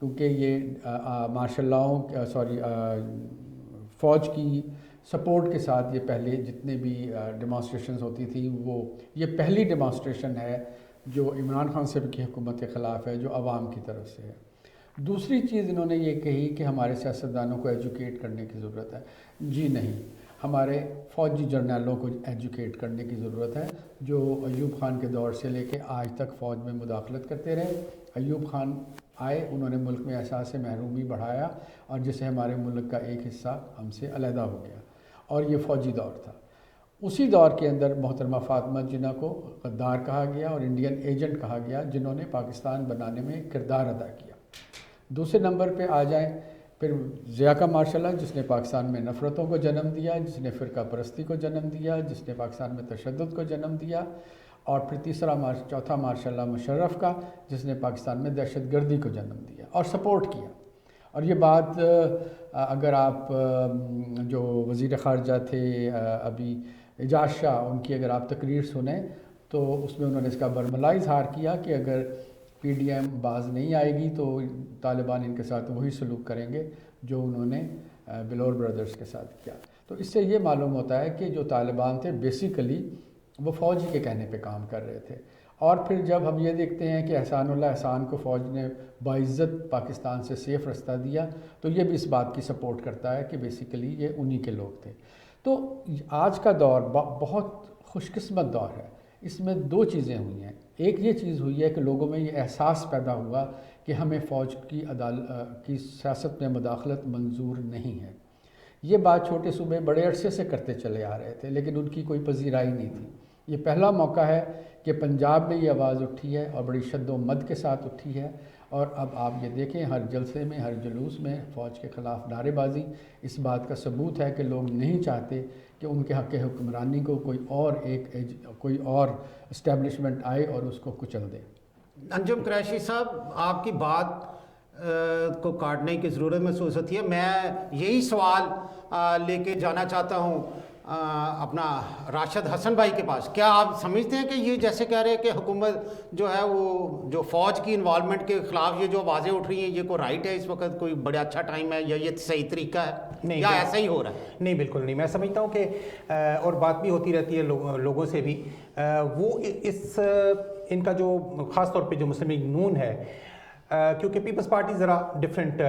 کیونکہ یہ مارشل لاؤں فوج کی سپورٹ کے ساتھ یہ پہلے جتنے بھی ڈیمانسٹریشنز ہوتی تھی وہ یہ پہلی ڈیمانسٹریشن ہے جو عمران خان صاحب کی حکومت کے خلاف ہے جو عوام کی طرف سے ہے۔ دوسری چیز انہوں نے یہ کہی کہ ہمارے سیاستدانوں کو ایجوکیٹ کرنے کی ضرورت ہے۔ جی نہیں، ہمارے فوجی جرنیلوں کو ایجوکیٹ کرنے کی ضرورت ہے جو ایوب خان کے دور سے لے کے آج تک فوج میں مداخلت کرتے رہے۔ ایوب خان آئے، انہوں نے ملک میں احساس محرومی بڑھایا اور جسے ہمارے ملک کا ایک حصہ ہم سے علیحدہ ہو گیا، اور یہ فوجی دور تھا۔ اسی دور کے اندر محترمہ فاطمہ جناح کو غدار کہا گیا اور انڈین ایجنٹ کہا گیا، جنہوں نے پاکستان بنانے میں کردار ادا کیا۔ دوسرے نمبر پہ آ جائیں پھر ضیاء کا مارشل لاء، جس نے پاکستان میں نفرتوں کو جنم دیا، جس نے فرقہ پرستی کو جنم دیا، جس نے پاکستان میں تشدد کو جنم دیا، اور پھر چوتھا مارشل لاء مشرف کا، جس نے پاکستان میں دہشت گردی کو جنم دیا اور سپورٹ کیا۔ اور یہ بات اگر آپ جو وزیر خارجہ تھے ابھی اعجاز شاہ، ان کی اگر آپ تقریر سنیں تو اس میں انہوں نے اس کا برملا اظہار کیا کہ اگر پی ڈی ایم باز نہیں آئے گی تو طالبان ان کے ساتھ وہی سلوک کریں گے جو انہوں نے بلور برادرز کے ساتھ کیا۔ تو اس سے یہ معلوم ہوتا ہے کہ جو طالبان تھے بیسیکلی وہ فوج کے کہنے پہ کام کر رہے تھے۔ اور پھر جب ہم یہ دیکھتے ہیں کہ احسان اللہ احسان کو فوج نے باعزت پاکستان سے سیف رستہ دیا، تو یہ بھی اس بات کی سپورٹ کرتا ہے کہ بیسیکلی یہ انہی کے لوگ تھے۔ تو آج کا دور بہت خوش قسمت دور ہے۔ اس میں دو چیزیں ہوئی ہیں۔ ایک یہ چیز ہوئی ہے کہ لوگوں میں یہ احساس پیدا ہوا کہ ہمیں فوج کی سیاست میں مداخلت منظور نہیں ہے۔ یہ بات چھوٹے صوبے بڑے عرصے سے کرتے چلے آ رہے تھے لیکن ان کی کوئی پذیرائی نہیں تھی۔ یہ پہلا موقع ہے کہ پنجاب میں یہ آواز اٹھی ہے اور بڑی شد و مد کے ساتھ اٹھی ہے، اور اب آپ یہ دیکھیں ہر جلسے میں، ہر جلوس میں فوج کے خلاف نعرے بازی اس بات کا ثبوت ہے کہ لوگ نہیں چاہتے کہ ان کے حق حکمرانی کو کوئی اور اسٹیبلشمنٹ آئے اور اس کو کچل دے۔ انجم قریشی صاحب، آپ کی بات کو کاٹنے کی ضرورت محسوس ہوتی ہے۔ میں یہی سوال لے کے جانا چاہتا ہوں اپنا راشد حسن بھائی کے پاس۔ کیا آپ سمجھتے ہیں کہ یہ جیسے کہہ رہے ہیں کہ حکومت جو ہے وہ جو فوج کی انوالومنٹ کے خلاف یہ جو آوازیں اٹھ رہی ہیں یہ کوئی رائٹ ہے اس وقت، کوئی بڑا اچھا ٹائم ہے، یا یہ صحیح طریقہ ہے، نہیں، یا ایسا ہی ہو رہا ہے؟ نہیں، بالکل نہیں۔ میں سمجھتا ہوں کہ اور بات بھی ہوتی رہتی ہے لوگوں سے بھی، وہ ان کا جو خاص طور پہ جو مسلم لیگ نون ہے، کیونکہ پیپلز پارٹی ذرا ڈفرینٹ،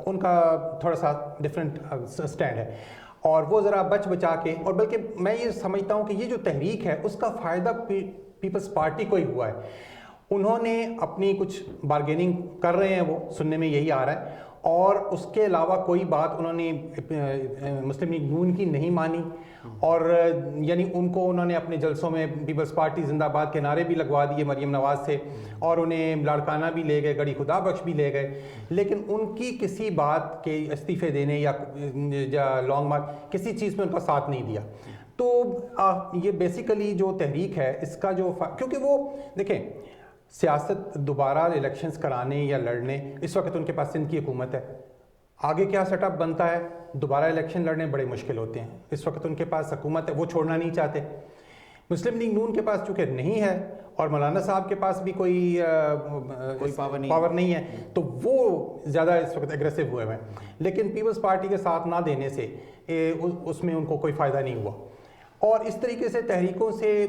ان کا تھوڑا سا ڈفرینٹ سٹینڈ ہے، اور وہ ذرا بچا کے، اور بلکہ میں یہ سمجھتا ہوں کہ یہ جو تحریک ہے اس کا فائدہ پیپلز پارٹی کو ہی ہوا ہے۔ انہوں نے اپنی کچھ بارگیننگ کر رہے ہیں، وہ سننے میں یہی آ رہا ہے، اور اس کے علاوہ کوئی بات انہوں نے مسلم لیگ نون کی نہیں مانی، اور یعنی انہوں نے اپنے جلسوں میں پیپلز پارٹی زندہ باد کے نعرے بھی لگوا دیے مریم نواز سے، اور انہیں لاڑکانہ بھی لے گئے، گڑی خدا بخش بھی لے گئے، لیکن ان کی کسی بات کے استعفے دینے یا لانگ مارچ کسی چیز میں ان کا ساتھ نہیں دیا۔ تو یہ بیسیکلی جو تحریک ہے اس کا جو کیونکہ وہ دیکھیں سیاست دوبارہ الیکشنز کرانے یا لڑنے، اس وقت ان کے پاس سندھ کی حکومت ہے، آگے کیا سیٹ اپ بنتا ہے، دوبارہ الیکشن لڑنے بڑے مشکل ہوتے ہیں۔ اس وقت ان کے پاس حکومت ہے، وہ چھوڑنا نہیں چاہتے۔ مسلم لیگ نون کے پاس چونکہ نہیں ہے اور مولانا صاحب کے پاس بھی کوئی پاور نہیں ہے، تو وہ زیادہ اس وقت ایگریسو ہوئے ہیں، لیکن پیپلز پارٹی کے ساتھ نہ دینے سے اس میں ان کو کوئی فائدہ نہیں ہوا۔ اور اس طریقے سے تحریکوں سے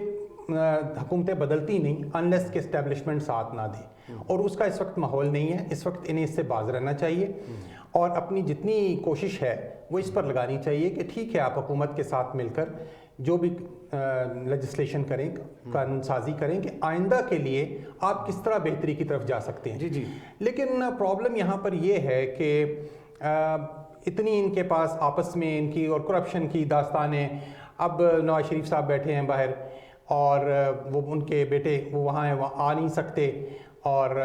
حکومتیں بدلتی نہیں انلیس کہ اسٹیبلشمنٹ ساتھ نہ دے، اور اس کا اس وقت ماحول نہیں ہے۔ اس وقت انہیں اس سے باز رہنا چاہیے اور اپنی جتنی کوشش ہے وہ اس پر لگانی چاہیے کہ ٹھیک ہے آپ حکومت کے ساتھ مل کر جو بھی لیجسلیشن کریں، قانون سازی کریں کہ آئندہ کے لیے آپ کس طرح بہتری کی طرف جا سکتے ہیں۔ جی لیکن پرابلم یہاں پر یہ ہے کہ اتنی ان کے پاس آپس میں ان کی اور کرپشن کی داستانیں، اب نواز شریف صاحب بیٹھے ہیں باہر اور وہ ان کے بیٹے وہ وہاں ہیں، وہاں آ نہیں سکتے، اور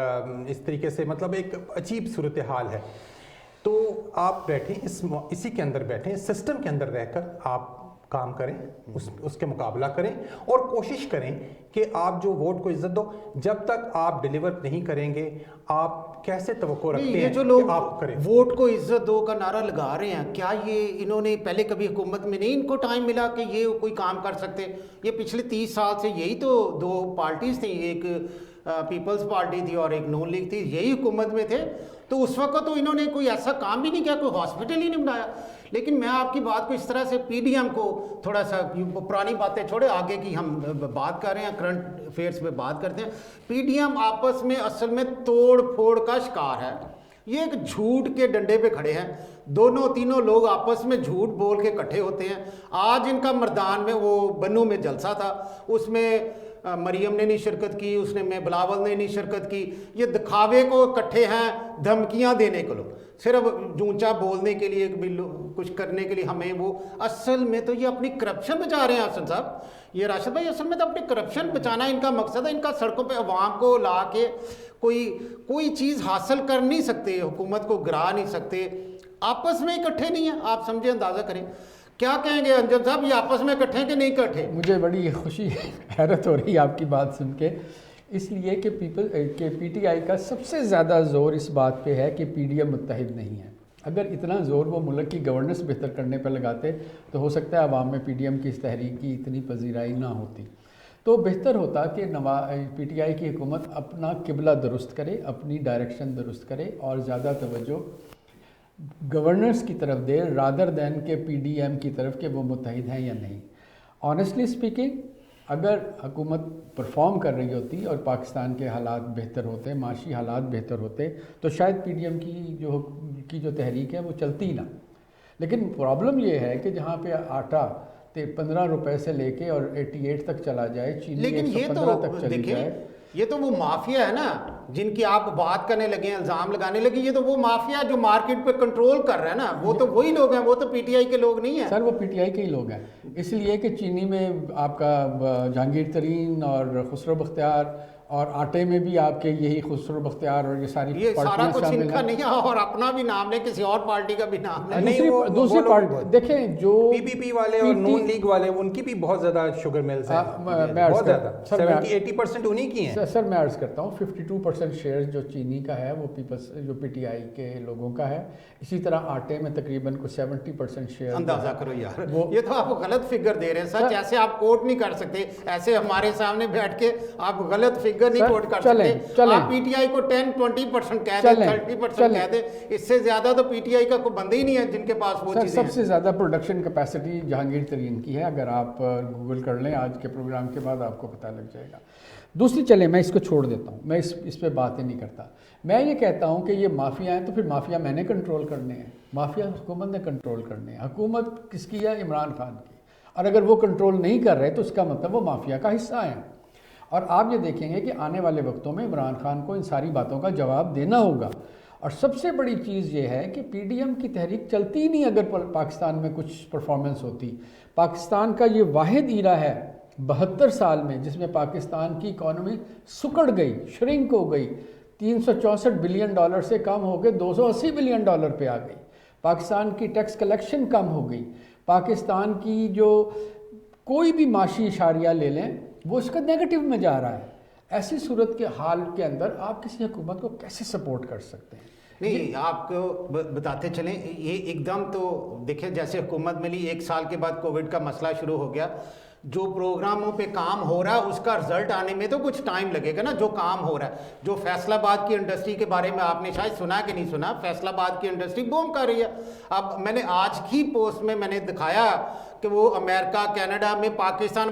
اس طریقے سے مطلب ایک عجیب صورتحال ہے۔ تو آپ بیٹھیں اسی کے اندر بیٹھیں، سسٹم کے اندر رہ کر آپ کام کریں، اس کے مقابلہ کریں اور کوشش کریں کہ آپ جو ووٹ کو عزت دو۔ جب تک آپ ڈیلیور نہیں کریں گے آپ کیسے توقع رکھتے ہیں یہ جو لوگ آپ کریں؟ ووٹ کو عزت دو کا نعرہ لگا رہے ہیں، کیا یہ انہوں نے پہلے کبھی حکومت میں نہیں ان کو ٹائم ملا کہ یہ کوئی کام کر سکتے؟ یہ پچھلے 30 سال سے یہی تو دو پارٹیز تھیں، ایک پیپلز پارٹی تھی اور ایک نون لیگ تھی، یہی حکومت میں تھے، تو اس وقت تو انہوں نے کوئی ایسا کام بھی نہیں کیا, کوئی ہاسپٹل ہی نہیں بنایا. لیکن میں آپ کی بات کو اس طرح سے پی ڈی ایم کو تھوڑا سا پرانی باتیں چھوڑے, آگے کی ہم بات کر رہے ہیں, کرنٹ افیئرس پہ بات کرتے ہیں. پی ڈی ایم آپس میں اصل میں توڑ پھوڑ کا شکار ہے. یہ ایک جھوٹ کے ڈنڈے پہ کھڑے ہیں, دونوں تینوں لوگ آپس میں جھوٹ بول کے اکٹھے ہوتے ہیں. آج ان کا مردان میں وہ بنو میں جلسہ تھا, اس میں مریم نے نہیں شرکت کی, اس میں بلاول نے نہیں شرکت کی. یہ دکھاوے کو اکٹھے ہیں, دھمکیاں دینے کو لوگ, صرف اونچا بولنے کے لیے, کچھ کرنے کے لیے ہمیں وہ. اصل میں تو یہ اپنی کرپشن بچا رہے ہیں حسن صاحب, یہ راشد بھائی, اصل میں تو اپنی کرپشن بچانا ان کا مقصد ہے. ان کا سڑکوں پہ عوام کو لا کے کوئی چیز حاصل کر نہیں سکتے, حکومت کو گرا نہیں سکتے, آپس میں اکٹھے نہیں ہیں. آپ سمجھیں, اندازہ کریں. کیا کہیں گے انجم صاحب, یہ آپس میں اکٹھے ہیں کہ نہیں اکٹھے؟ مجھے بڑی خوشی حیرت ہو رہی ہے آپ کی بات سن کے, اس لیے کہ پی ٹی آئی کا سب سے زیادہ زور اس بات پہ ہے کہ پی ڈی ایم متحد نہیں ہے. اگر اتنا زور وہ ملک کی گورننس بہتر کرنے پہ لگاتے تو ہو سکتا ہے عوام میں پی ڈی ایم کی اس تحریک کی اتنی پذیرائی نہ ہوتی. تو بہتر ہوتا کہ پی ٹی آئی کی حکومت اپنا قبلہ درست کرے, اپنی ڈائریکشن درست کرے, اور زیادہ توجہ گورنرز کی طرف دے رادر دین کہ پی ڈی ایم کی طرف کہ وہ متحد ہیں یا نہیں. آنیسٹلی اسپیکنگ, اگر حکومت پرفارم کر رہی ہوتی اور پاکستان کے حالات بہتر ہوتے, معاشی حالات بہتر ہوتے, تو شاید پی ڈی ایم کی جو تحریک ہے وہ چلتی نہ. لیکن پرابلم یہ ہے کہ جہاں پہ آٹا 15 روپے سے لے کے اور 88 تک چلا جائے, چینی 115 تک چلی جائے. یہ تو وہ مافیا ہے نا جن کی آپ بات کرنے لگے ہیں, الزام لگانے لگے. یہ تو وہ مافیا جو مارکیٹ پہ کنٹرول کر رہا ہے نا, وہ تو وہی لوگ ہیں, وہ تو پی ٹی آئی کے لوگ نہیں ہیں. سر وہ پی ٹی آئی کے ہی لوگ ہیں, اس لیے کہ چینی میں آپ کا جہانگیر ترین اور خسرو بختیار, اور آٹے میں بھی آپ کے یہی خسرو بختیار اور یہ ساری سارا کچھ ان کا نہیں ہے, اور اپنا بھی نام لے, کسی اور پارٹی کا بھی نام لے. دوسری پارٹی دیکھیں, جو پی پی پی والے اور نون لیگ والے, ان کی بھی بہت زیادہ شوگر ملز ہیں, بہت زیادہ, 70-80% انہی کی ہیں. سر میں عرض کرتا ہوں 52% شیئر جو چینی کا ہے وہ جو پی ٹی آئی کے لوگوں کا ہے. اسی طرح آٹے میں تقریباً کو 70% شیئر. اندازہ کرو یار, یہ تو آپ غلط فگر دے رہے ہیں سر. جیسے آپ کوٹ نہیں کر سکتے, ایسے ہمارے سامنے بیٹھ کے آپ غلط فگر نہیں کوٹ کر سکتے. آپ پی ٹی آئی کو 10-20% کہہ دیں, 30% کہہ دیں, اس سے زیادہ تو پی ٹی آئی کا کوئی بندہ ہی نہیں ہے جن کے پاس وہ چیزیں ہیں. سب سے زیادہ پروڈکشن کیپیسٹی جہانگیر ترین کی ہے, اگر آپ گوگل کر لیں آج کے پروگرام کے بعد آپ کو پتہ لگ جائے گا. دوسری چلیں, میں اس کو چھوڑ دیتا ہوں, میں اس پہ بات ہی نہیں کرتا. میں یہ کہتا ہوں کہ یہ مافیا ہیں, تو پھر مافیا میں نے کنٹرول کرنے ہیں, مافیا حکومت نے کنٹرول کرنے ہیں. حکومت کس کی ہے؟ عمران خان کی. اور اگر وہ کنٹرول نہیں کر رہے تو اس کا مطلب وہ مافیا کا حصہ ہیں. اور آپ یہ دیکھیں گے کہ آنے والے وقتوں میں عمران خان کو ان ساری باتوں کا جواب دینا ہوگا. اور سب سے بڑی چیز یہ ہے کہ پی ڈی ایم کی تحریک چلتی ہی نہیں اگر پاکستان میں کچھ پرفارمنس ہوتی. پاکستان کا یہ واحد ایرا ہے 72 سال میں جس میں پاکستان کی اکانومی سکڑ گئی, شرنک ہو گئی, $364 بلین سے کم ہو کے $280 بلین پہ آ گئی. پاکستان کی ٹیکس کلیکشن کم ہو گئی. پاکستان کی جو کوئی بھی معاشی اشاریہ لے لیں وہ اس کا نیگیٹو میں جا رہا ہے. ایسی صورت کے حال کے اندر آپ کسی حکومت کو کیسے سپورٹ کر سکتے ہیں؟ نہیں, آپ کو بتاتے چلیں, یہ ایک دم تو دیکھیں جیسے حکومت ملی, 1 سال کے بعد کووڈ کا مسئلہ شروع ہو گیا. جو پروگراموں پہ کام ہو رہا ہے اس کا رزلٹ آنے میں تو کچھ ٹائم لگے گا نا. جو کام ہو رہا ہے, جو فیصل آباد کی انڈسٹری کے بارے میں آپ نے شاید سنا کہ نہیں سنا, فیصل آباد کی انڈسٹری بوم کر رہی ہے. اب میں نے آج کی پوسٹ میں نے دکھایا کہ وہ امریکہ, کینیڈا میں پاکستان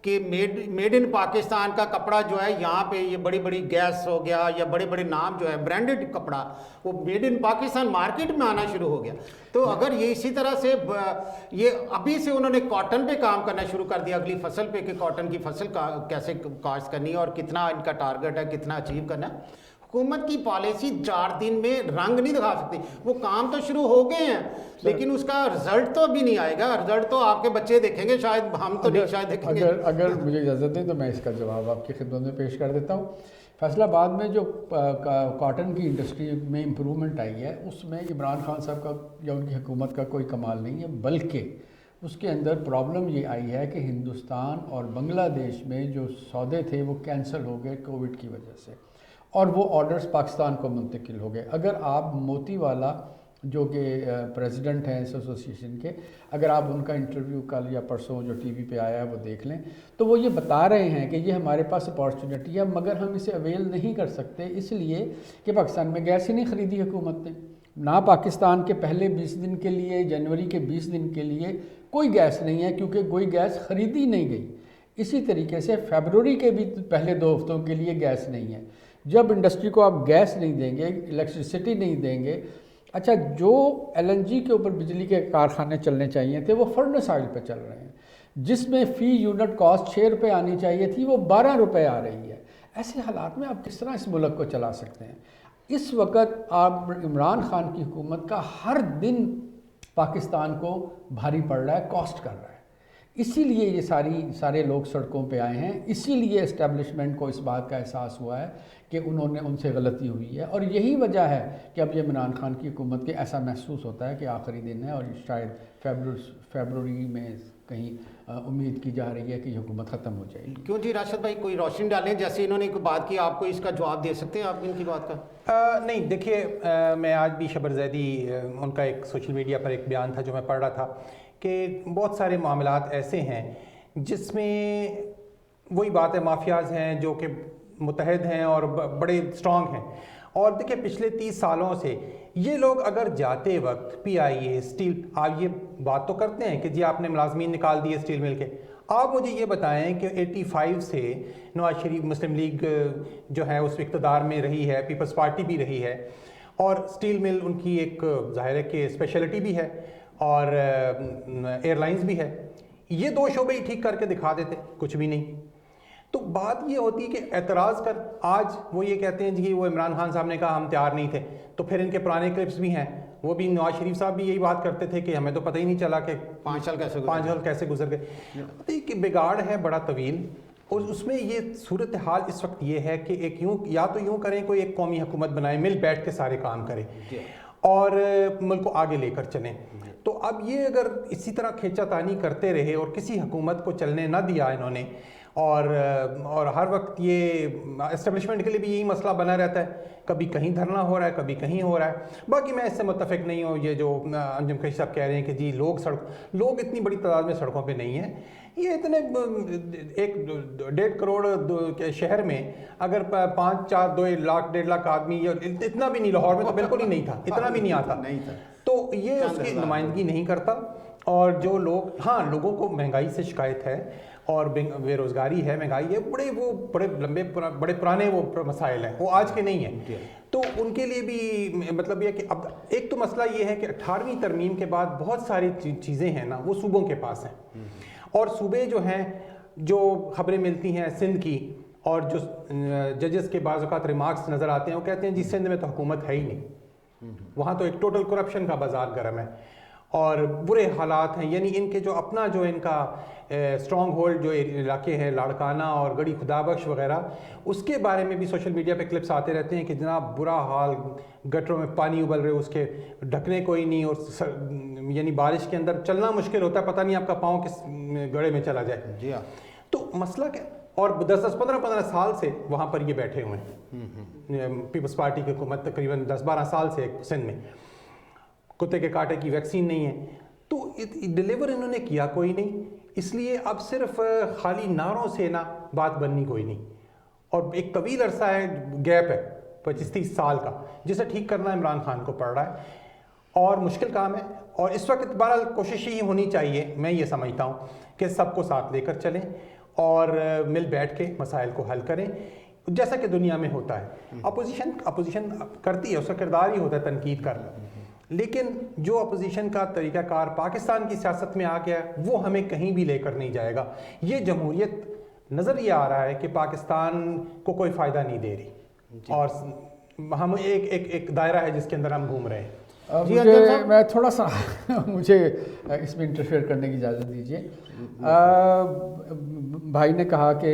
کہ میڈ ان پاکستان کا کپڑا جو ہے یہاں پہ, یہ بڑی بڑی گیس ہو گیا یا بڑے بڑے نام جو ہے برانڈڈ کپڑا, وہ میڈ ان پاکستان مارکیٹ میں آنا شروع ہو گیا. تو اگر یہ اسی طرح سے یہ ابھی سے انہوں نے کاٹن پہ کام کرنا شروع کر دیا, اگلی فصل پہ کہ کاٹن کی فصل کیسے کاشت کرنی ہے اور کتنا ان کا ٹارگٹ ہے, کتنا اچیو کرنا ہے. حکومت کی پالیسی 4 دن میں رنگ نہیں دکھا سکتی. وہ کام تو شروع ہو گئے ہیں لیکن اس کا رزلٹ تو ابھی نہیں آئے گا. رزلٹ تو آپ کے بچے دیکھیں گے, شاید ہم تو نہیں شاید دیکھیں گے. اگر مجھے اجازت دیں تو میں اس کا جواب آپ کی خدمت میں پیش کر دیتا ہوں. فیصل آباد میں جو کاٹن کی انڈسٹری میں امپرومنٹ آئی ہے اس میں عمران خان صاحب کا یا ان کی حکومت کا کوئی کمال نہیں ہے, بلکہ اس کے اندر پرابلم یہ آئی ہے کہ ہندوستان اور بنگلہ دیش میں جو سودے تھے وہ کینسل ہو گئے کووڈ کی وجہ سے, اور وہ آرڈرز پاکستان کو منتقل ہو گئے. اگر آپ موتی والا جو کہ پریزیڈنٹ ہیں اس ایسوسیشن کے، اگر آپ ان کا انٹرویو کل یا پرسوں جو ٹی وی پہ آیا ہے وہ دیکھ لیں، تو وہ یہ بتا رہے ہیں کہ یہ ہمارے پاس اپارچونیٹی ہے مگر ہم اسے اویل نہیں کر سکتے، اس لیے کہ پاکستان میں گیس ہی نہیں خریدی حکومت نے، نہ پاکستان کے پہلے 20 دن کے لیے، جنوری کے 20 دن کے لیے کوئی گیس نہیں ہے کیونکہ کوئی گیس خریدی نہیں گئی۔ اسی طریقے سے فیبروری کے بھی پہلے 2 ہفتوں کے لیے گیس نہیں ہے۔ جب انڈسٹری کو آپ گیس نہیں دیں گے، الیکٹریسٹی نہیں دیں گے، اچھا جو ایل این جی کے اوپر بجلی کے کارخانے چلنے چاہیے تھے وہ فرنس آئل پہ چل رہے ہیں، جس میں فی یونٹ کاسٹ 6 روپے آنی چاہیے تھی وہ 12 روپے آ رہی ہے۔ ایسے حالات میں آپ کس طرح اس ملک کو چلا سکتے ہیں؟ اس وقت آپ عمران خان کی حکومت کا ہر دن پاکستان کو بھاری پڑ رہا ہے، کاسٹ کر رہا ہے، اسی لیے یہ سارے لوگ سڑکوں پہ آئے ہیں، اسی لیے اسٹیبلشمنٹ کو اس بات کا احساس ہوا ہے کہ انہوں نے ان سے غلطی ہوئی ہے، اور یہی وجہ ہے کہ اب یہ عمران خان کی حکومت کے ایسا محسوس ہوتا ہے کہ آخری دن ہے اور شاید فیبروری میں کہیں امید کی جا رہی ہے کہ یہ حکومت ختم ہو جائے گی۔ کیوں جی راشد بھائی کوئی روشنی ڈالیں، جیسے انہوں نے کوئی بات کی آپ کو اس کا جواب دے سکتے ہیں آپ ان کی بات کا؟ نہیں دیکھیے، میں آج بھی شبر زیدی ان کا ایک سوشل میڈیا پر ایک بیان تھا جو میں پڑھ رہا تھا کہ بہت سارے معاملات ایسے ہیں جس میں وہی بات ہے، مافیاز ہیں جو کہ متحد ہیں اور بڑے سٹرونگ ہیں، اور دیکھیں پچھلے 30 سالوں سے یہ لوگ اگر جاتے وقت پی آئی اے اسٹیل، آپ یہ بات تو کرتے ہیں کہ جی آپ نے ملازمین نکال دیے اسٹیل مل کے، آپ مجھے یہ بتائیں کہ 85 سے نواز شریف مسلم لیگ جو ہے اس اقتدار میں رہی ہے، پیپلز پارٹی بھی رہی ہے، اور اسٹیل مل ان کی ایک ظاہر ہے کہ اسپیشلٹی بھی ہے اور ایئر لائنز بھی ہے، یہ 2 شعبے ہی ٹھیک کر کے دکھا دیتے، کچھ بھی نہیں۔ تو بات یہ ہوتی کہ اعتراض کر، آج وہ یہ کہتے ہیں جی وہ عمران خان صاحب نے کہا ہم تیار نہیں تھے، تو پھر ان کے پرانے کلپس بھی ہیں، وہ بھی نواز شریف صاحب بھی یہی بات کرتے تھے کہ ہمیں تو پتہ ہی نہیں چلا کہ 5 سال کیسے گزر گئے۔ کہ بگاڑ ہے بڑا طویل، اور اس میں یہ صورتحال اس وقت یہ ہے کہ ایک یوں یا تو یوں کریں، کوئی ایک قومی حکومت بنائے، مل بیٹھ کے سارے کام کرے اور ملک کو آگے لے کر چلیں۔ تو اب یہ اگر اسی طرح کھینچا تانی کرتے رہے اور کسی حکومت کو چلنے نہ دیا انہوں نے، اور ہر وقت یہ اسٹیبلشمنٹ کے لیے بھی یہی مسئلہ بنا رہتا ہے، کبھی کہیں دھرنا ہو رہا ہے کبھی کہیں ہو رہا ہے۔ باقی میں اس سے متفق نہیں ہوں، یہ جو انجم قریشی صاحب کہہ رہے ہیں کہ جی لوگ اتنی بڑی تعداد میں سڑکوں پہ نہیں ہیں، یہ اتنے 1.5 کروڑ شہر میں اگر 2 لاکھ 1.5 لاکھ آدمی، اتنا بھی نہیں، لاہور میں تو بالکل ہی نہیں تھا، اتنا بھی نہیں آتا، تو یہ اس کی نمائندگی نہیں کرتا۔ اور جو لوگ، ہاں لوگوں کو مہنگائی سے شکایت ہے اور بے روزگاری ہے، مہنگائی ہے، بڑے لمبے بڑے پرانے وہ مسائل ہیں، وہ آج کے نہیں ہیں، تو ان کے لیے بھی مطلب یہ کہ اب ایک تو مسئلہ یہ ہے کہ 18ویں ترمیم کے بعد بہت ساری چیزیں ہیں نا وہ صوبوں کے پاس ہیں، اور صوبے جو ہیں، جو خبریں ملتی ہیں سندھ کی، اور جو ججز کے بعض اوقات ریمارکس نظر آتے ہیں، وہ کہتے ہیں جی سندھ میں تو حکومت ہے ہی نہیں، وہاں تو ایک ٹوٹل کرپشن کا بازار گرم ہے اور برے حالات ہیں، یعنی ان کے جو اپنا جو ان کا اسٹرانگ ہولڈ جو علاقے ہیں، لاڑکانہ اور گڑھی خدا بخش وغیرہ، اس کے بارے میں بھی سوشل میڈیا پہ کلپس آتے رہتے ہیں کہ جناب برا حال، گٹروں میں پانی ابل رہے، اس کے ڈھکنے کوئی نہیں، اور یعنی بارش کے اندر چلنا مشکل ہوتا ہے، پتہ نہیں آپ کا پاؤں کس گڑھے میں چلا جائے۔ جی ہاں، تو مسئلہ کیا، اور 15 سال سے وہاں پر یہ بیٹھے ہوئے ہیں، پیپلز پارٹی کی حکومت تقریباً 10-12 سال سے سندھ میں، کتے کے کاٹے کی ویکسین نہیں ہے، تو ڈیلیور انہوں نے کیا کوئی نہیں، اس لیے اب صرف خالی نعروں سے نہ بات بننی کوئی نہیں، اور ایک طویل عرصہ ہے، گیپ ہے 25-30 سال کا، جسے ٹھیک کرنا عمران خان کو پڑ رہا ہے، اور مشکل کام ہے، اور اس وقت بہرحال کوشش ہی ہونی چاہیے، میں یہ سمجھتا ہوں کہ سب کو ساتھ لے کر چلیں اور مل بیٹھ کے مسائل کو حل کریں، جیسا کہ دنیا میں ہوتا ہے۔ اپوزیشن کرتی ہے، اس کا کردار ہی ہوتا ہے تنقید کرنا، لیکن جو اپوزیشن کا طریقہ کار پاکستان کی سیاست میں آ گیا ہے وہ ہمیں کہیں بھی لے کر نہیں جائے گا۔ یہ جمہوریت نظر یہ آ رہا ہے کہ پاکستان کو کوئی فائدہ نہیں دے رہی، اور ہم ایک دائرہ ہے جس کے اندر ہم گھوم رہے ہیں۔ میں تھوڑا سا مجھے اس میں انٹرفیئر کرنے کی اجازت دیجیے۔ بھائی نے کہا کہ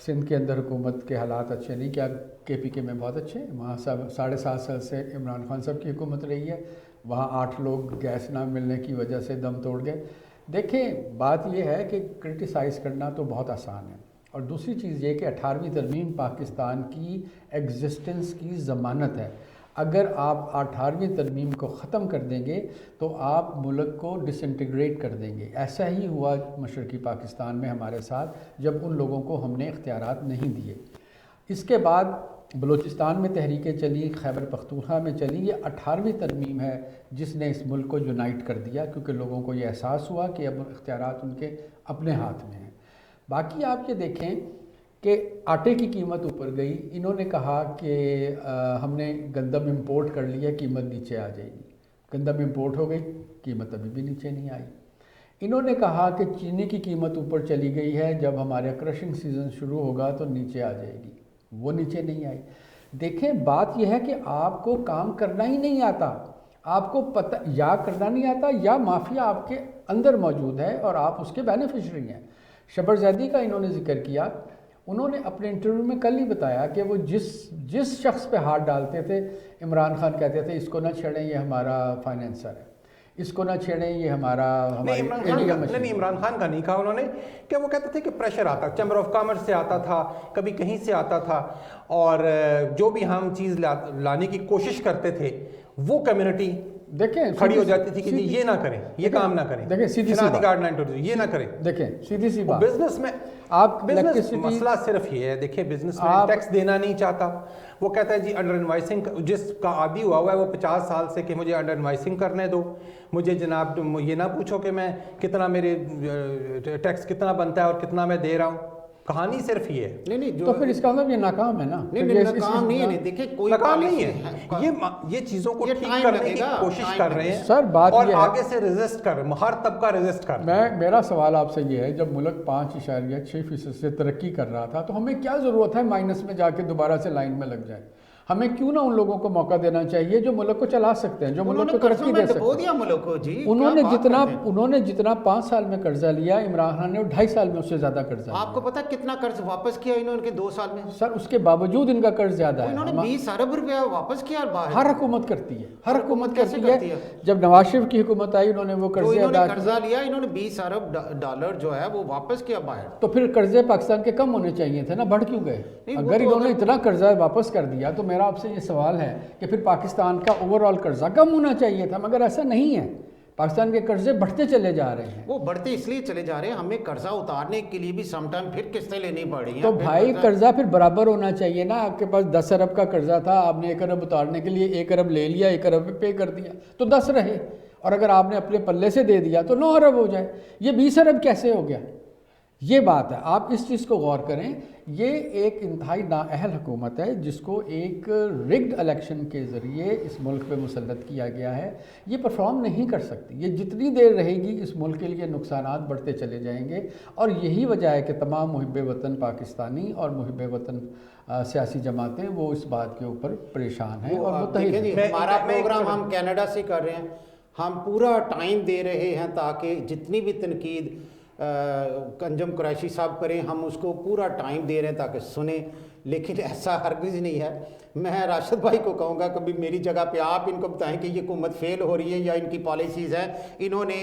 سندھ کے اندر حکومت کے حالات اچھے نہیں، کیا کے پی کے میں بہت اچھے ہیں، وہاں 7.5 سال سے عمران خان صاحب کی حکومت رہی ہے، وہاں 8 لوگ گیس نہ ملنے کی وجہ سے دم توڑ گئے۔ دیکھیں بات یہ ہے کہ کرٹیسائز کرنا تو بہت آسان ہے، اور دوسری چیز یہ کہ 18ویں ترمیم پاکستان کی ایگزسٹنس کی ضمانت ہے۔ اگر آپ 18ویں ترمیم کو ختم کر دیں گے تو آپ ملک کو ڈس انٹیگریٹ کر دیں گے۔ ایسا ہی ہوا مشرقی پاکستان میں ہمارے ساتھ جب ان لوگوں کو ہم نے اختیارات نہیں دیے۔ اس کے بعد بلوچستان میں تحریکیں چلی، خیبر پختونخوا میں چلی۔ یہ 18ویں ترمیم ہے جس نے اس ملک کو یونائٹ کر دیا، کیونکہ لوگوں کو یہ احساس ہوا کہ اب اختیارات ان کے اپنے ہاتھ میں ہیں۔ باقی آپ یہ دیکھیں کہ آٹے کی قیمت اوپر گئی، انہوں نے کہا کہ ہم نے گندم امپورٹ کر لیا، قیمت نیچے آ جائے گی۔ گندم امپورٹ ہو گئی، قیمت ابھی بھی نیچے نہیں آئی۔ انہوں نے کہا کہ چینی کی قیمت اوپر چلی گئی ہے، جب ہمارا کرشنگ سیزن شروع ہوگا تو نیچے آ جائے گی، وہ نیچے نہیں آئی۔ دیکھیں بات یہ ہے کہ آپ کو کام کرنا ہی نہیں آتا، آپ کو پتہ یا کرنا نہیں آتا یا مافیا آپ کے اندر موجود ہے اور آپ اس کے بینیفیشری ہیں۔ شبر زیدی کا انہوں نے ذکر کیا، انہوں نے اپنے انٹرویو میں کل ہی بتایا کہ وہ جس شخص پہ ہاتھ ڈالتے تھے عمران خان کہتے تھے اس کو نہ چھیڑیں، یہ ہمارا فائنینسر ہے، اس کو نہ چھیڑیں، یہ ہماری نہیں عمران خان کا نہیں کہا انہوں نے، کہ وہ کہتے تھے کہ پریشر آتا، چیمبر آف کامرس سے آتا تھا، کبھی کہیں سے آتا تھا، اور جو بھی ہم چیز لانے کی کوشش کرتے تھے وہ کمیونٹی دیکھیں کھڑی ہو جاتی تھی کہ یہ نہ کریں، یہ کام نہ کریں، دیکھیں سیدھی سی بات، یہ نہ کریں۔ دیکھیں سیدھی سی بات، بزنس میں آپ بزنس مسئلہ صرف یہ ہے، دیکھیں بزنس میں ٹیکس دینا نہیں چاہتا، وہ کہتا ہے جی انڈر انوائسنگ، جس کا عادی ہوا ہے وہ 50 سال سے کہ مجھے انڈر انوائسنگ کرنے دو، مجھے جناب یہ نہ پوچھو کہ میں کتنا میرے ٹیکس کتنا بنتا ہے اور کتنا میں دے رہا ہوں، کہانی صرف یہ ہے۔ نہیں تو پھر اس کا مطلب یہ ناکام ہے نا؟ نہیں ناکام نہیں ہے، دیکھیں کوئی ناکام نہیں ہے، یہ چیزوں کو ٹھیک کرنے کی کوشش کر رہے ہیں سر، بات اور یہ ہے آگے سے ریزسٹ کر رہے ہیں، ہر طبقہ ریزسٹ کر رہا ہے۔ میرا سوال آپ سے یہ ہے، جب ملک 5.6% سے ترقی کر رہا تھا تو ہمیں کیا ضرورت ہے مائنس میں جا کے دوبارہ سے لائن میں لگ جائیں؟ ہمیں کیوں نہ ان لوگوں کو موقع دینا چاہیے جو ملک کو چلا سکتے ہیں، جو ملک کو ترقی دے سکتے ہیں۔ انہوں نے جتنا 5 سال میں قرضہ لیا، عمران خان نے 2.5 سال میں اس سے زیادہ قرضہ لیا۔ آپ کو پتا کتنا قرض واپس کیا انہوں نے 2 سال میں؟ سر اس کے باوجود ان کا قرض زیادہ ہے۔ انہوں نے 20 ارب روپیہ واپس کیا باہر۔ ہر حکومت کرتی ہے، ہر حکومت کیسے کرتی ہے۔ جب نواز شریف کی حکومت آئی انہوں نے وہ قرضے ادا کیے، قرضہ لیا، انہوں نے 20 ارب ڈالر جو ہے وہ واپس کیا باہر۔ تو پھر قرضے پاکستان کے کم ہونے چاہیے تھے نا، بڑھ کیوں گئے؟ اگر انہوں نے اتنا قرضہ واپس کر دیا تو میرا آپ سے یہ سوال ہے کہ پھر پاکستان کا اوور آل قرضہ کم ہونا چاہیے تھا، مگر ایسا نہیں ہے، پاکستان کے قرضے بڑھتے چلے جا رہے ہیں۔ وہ بڑھتے اس لیے چلے جا رہے ہیں، ہمیں قرضہ اتارنے کے لیے بھی سم ٹائم پھر قسطیں لینی پڑ رہی ہیں۔ تو بھائی قرضہ پھر برابر ہونا چاہیے نا، آپ کے پاس 10 ارب کا قرضہ تھا، آپ نے 1 ارب اتارنے کے لیے 1 ارب لے لیا، 1 ارب پے کر دیا تو 10 رہے، اور اگر آپ نے اپنے پلے سے دے دیا تو 9 ارب ہو جائے۔ یہ 20 ارب کیسے ہو گیا؟ یہ بات ہے، آپ اس چیز کو غور کریں۔ یہ ایک انتہائی نااہل حکومت ہے جس کو ایک رگڈ الیکشن کے ذریعے اس ملک پہ مسلط کیا گیا ہے، یہ پرفارم نہیں کر سکتی۔ یہ جتنی دیر رہے گی اس ملک کے لیے نقصانات بڑھتے چلے جائیں گے، اور یہی وجہ ہے کہ تمام محب وطن پاکستانی اور محب وطن سیاسی جماعتیں وہ اس بات کے اوپر پریشان ہیں اور متحد ہیں۔ ہمارا پروگرام ہم کینیڈا سے کر رہے ہیں، ہم پورا ٹائم دے رہے ہیں تاکہ جتنی بھی تنقید انجم قریشی صاحب کریں ہم اس کو پورا ٹائم دے رہے ہیں تاکہ سنیں، لیکن ایسا ہرگز نہیں ہے۔ میں راشد بھائی کو کہوں گا کبھی میری جگہ پہ آپ ان کو بتائیں کہ یہ حکومت فیل ہو رہی ہے یا ان کی پالیسیز ہیں۔ انہوں نے